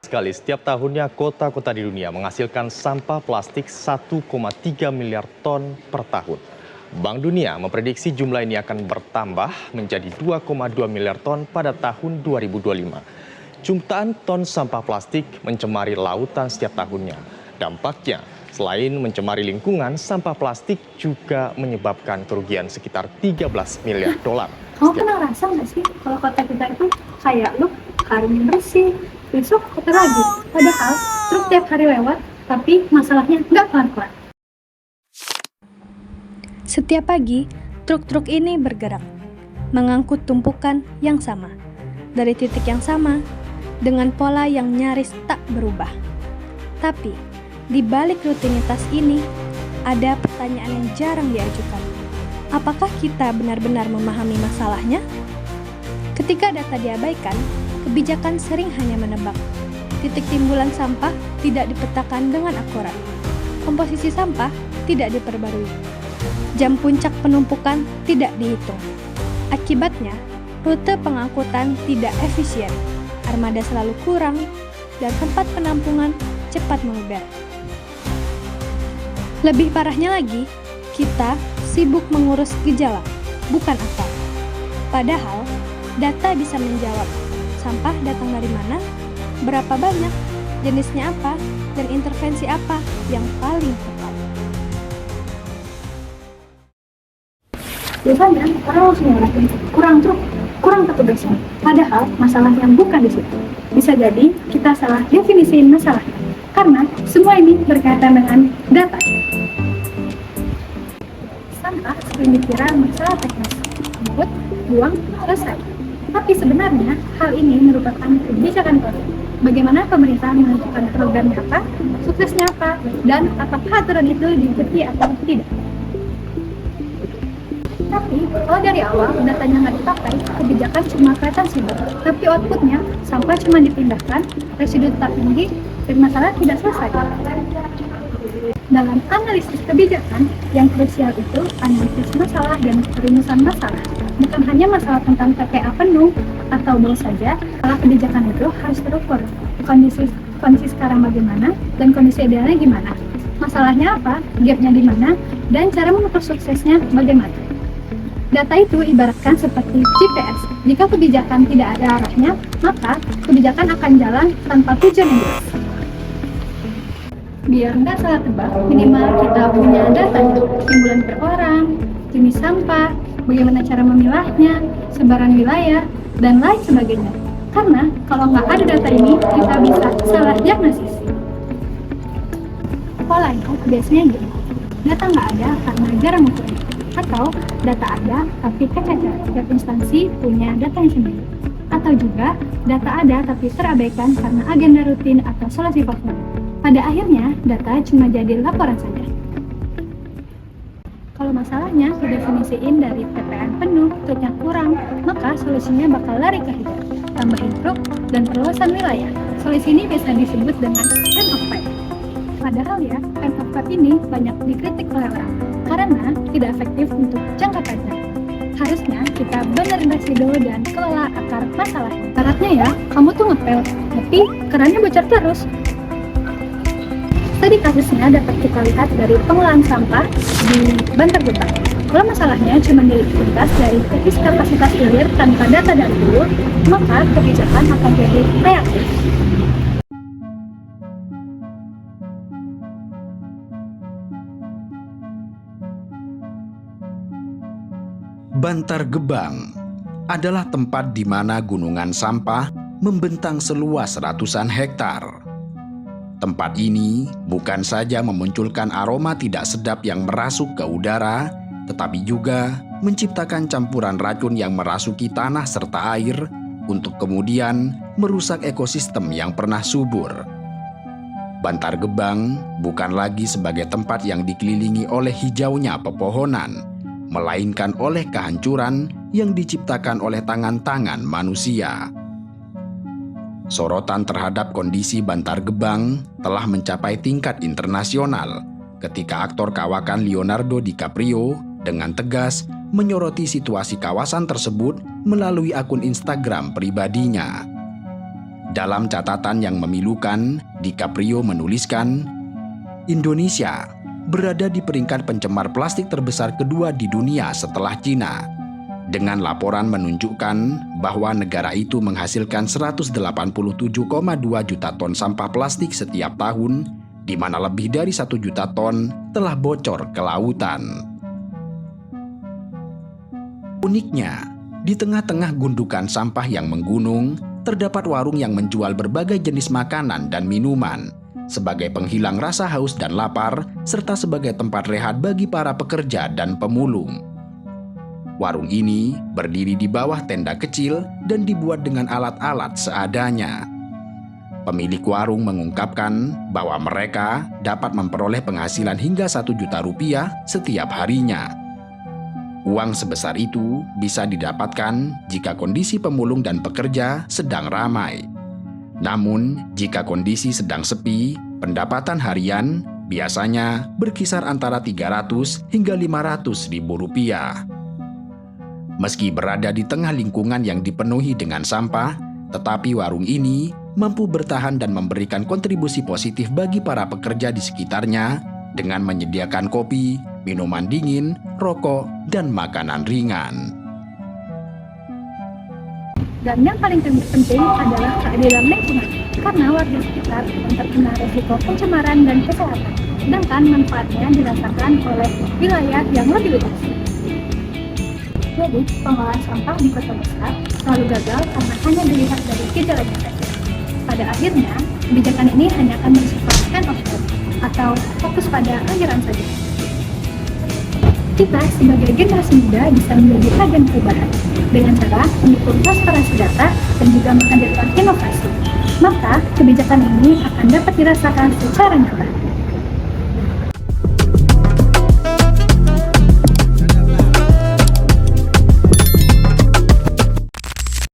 sekali, setiap tahunnya kota-kota di dunia menghasilkan sampah plastik 1,3 miliar ton per tahun. Bank Dunia memprediksi jumlah ini akan bertambah menjadi 2,2 miliar ton pada tahun 2025. Jutaan ton sampah plastik mencemari lautan setiap tahunnya. Dampaknya, selain mencemari lingkungan, sampah plastik juga menyebabkan kerugian sekitar 13 miliar dolar. Kamu pernah rasa nggak sih kalau kota kita itu kayak lu hari ini bersih, besok kotor lagi. Padahal truk tiap hari lewat, tapi masalahnya nggak kelar-kelar. Setiap pagi, truk-truk ini bergerak, mengangkut tumpukan yang sama, dari titik yang sama, dengan pola yang nyaris tak berubah. Tapi, di balik rutinitas ini, ada pertanyaan yang jarang diajukan. Apakah kita benar-benar memahami masalahnya? Ketika data diabaikan, kebijakan sering hanya menebak. Titik timbulan sampah tidak dipetakan dengan akurat. Komposisi sampah tidak diperbarui. Jam puncak penumpukan tidak dihitung. Akibatnya, rute pengangkutan tidak efisien, armada selalu kurang, dan tempat penampungan cepat memudar. Lebih parahnya lagi, kita sibuk mengurus gejala, bukan akar. Padahal, data bisa menjawab, sampah datang dari mana, berapa banyak, jenisnya apa, dan intervensi apa yang paling tepat. Biasanya orang langsung nyalahin kurang truk, kurang petugasnya. Padahal masalahnya bukan di situ. Bisa jadi kita salah definisiin masalahnya. Karena semua ini berkaitan dengan data. Sampah sering dikira masalah teknis, angkut, buang, selesai. Tapi sebenarnya hal ini merupakan kebijakan kota. Bagaimana pemerintah menentukan programnya apa, suksesnya apa, dan apakah aturan itu diikuti atau tidak. Tapi kalau dari awal datanya nggak dipakai, kebijakan cuma kelihatan sibuk. Tapi outputnya sampah cuma dipindahkan, residu tetap tinggi, dan masalah tidak selesai. Dalam analisis kebijakan, yang krusial itu analisis masalah dan perumusan masalah. Bukan hanya masalah tentang TPA penuh atau bau saja, masalah kebijakan itu harus terukur. Kondisi sekarang bagaimana dan kondisi idealnya gimana? Masalahnya apa? Gapnya di mana? Dan cara mengukur suksesnya bagaimana? Data itu ibaratkan seperti GPS. Jika kebijakan tidak ada arahnya, maka kebijakan akan jalan tanpa tujuan yang jelas. Biar nggak salah tebak, minimal kita punya data timbulan per orang, jenis sampah, bagaimana cara memilahnya, sebaran wilayah, dan lain sebagainya. Karena kalau nggak ada data ini, kita bisa salah diagnosis. Polanya biasanya gini, data nggak ada karena jarang ukurnya. Atau data ada tapi kececer, setiap instansi punya datanya sendiri. Atau juga data ada tapi terabaikan karena agenda rutin atau solusi favorit. Pada akhirnya, data cuma jadi laporan saja. Kalau masalahnya didefinisiin dari TPN penuh, truknya kurang, maka solusinya bakal lari ke hilir, tambahin truk, dan perluasan wilayah. Solusi ini biasa disebut dengan end of pipe. Padahal ya, end of pipe ini banyak dikritik oleh orang, karena tidak efektif untuk jangka panjang. Harusnya kita benerin residu dan kelola akar masalah. Syaratnya ya, kamu tuh ngepel, tapi kerannya bocor terus. Tadi kasusnya dapat kita lihat dari pengolahan sampah di Bantar Gebang. Kalau masalahnya cuma dilihat dari kapasitas hilir tanpa data dari dulu, maka kebijakan akan jadi reaktif. Bantar Gebang adalah tempat di mana gunungan sampah membentang seluas ratusan hektar. Tempat ini bukan saja memunculkan aroma tidak sedap yang merasuk ke udara, tetapi juga menciptakan campuran racun yang merasuki tanah serta air untuk kemudian merusak ekosistem yang pernah subur. Bantar Gebang bukan lagi sebagai tempat yang dikelilingi oleh hijaunya pepohonan, melainkan oleh kehancuran yang diciptakan oleh tangan-tangan manusia. Sorotan terhadap kondisi Bantar Gebang telah mencapai tingkat internasional ketika aktor kawakan Leonardo DiCaprio dengan tegas menyoroti situasi kawasan tersebut melalui akun Instagram pribadinya. Dalam catatan yang memilukan, DiCaprio menuliskan, Indonesia berada di peringkat pencemar plastik terbesar kedua di dunia setelah Cina. Dengan laporan menunjukkan bahwa negara itu menghasilkan 187,2 juta ton sampah plastik setiap tahun, di mana lebih dari 1 juta ton telah bocor ke lautan. Uniknya, di tengah-tengah gundukan sampah yang menggunung, terdapat warung yang menjual berbagai jenis makanan dan minuman, sebagai penghilang rasa haus dan lapar, serta sebagai tempat rehat bagi para pekerja dan pemulung. Warung ini berdiri di bawah tenda kecil dan dibuat dengan alat-alat seadanya. Pemilik warung mengungkapkan bahwa mereka dapat memperoleh penghasilan hingga 1 juta rupiah setiap harinya. Uang sebesar itu bisa didapatkan jika kondisi pemulung dan pekerja sedang ramai. Namun, jika kondisi sedang sepi, pendapatan harian biasanya berkisar antara 300 hingga 500 ribu rupiah. Meski berada di tengah lingkungan yang dipenuhi dengan sampah, tetapi warung ini mampu bertahan dan memberikan kontribusi positif bagi para pekerja di sekitarnya dengan menyediakan kopi, minuman dingin, rokok, dan makanan ringan. Dan yang paling penting adalah keadilan lingkungan, karena warga sekitar terkena risiko pencemaran dan kesehatan, sedangkan manfaatnya dirasakan oleh wilayah yang lebih luas. Jadi, pengolahan sampah di kota besar selalu gagal karena hanya dilihat dari gejalanya saja. Pada akhirnya, kebijakan ini hanya akan bersifat hand-off atau fokus pada anggaran saja. Kita sebagai generasi muda bisa menjadi agen perubahan dengan cara mendukung transparansi data dan juga menghadirkan inovasi. Maka, kebijakan ini akan dapat dirasakan secara nyata.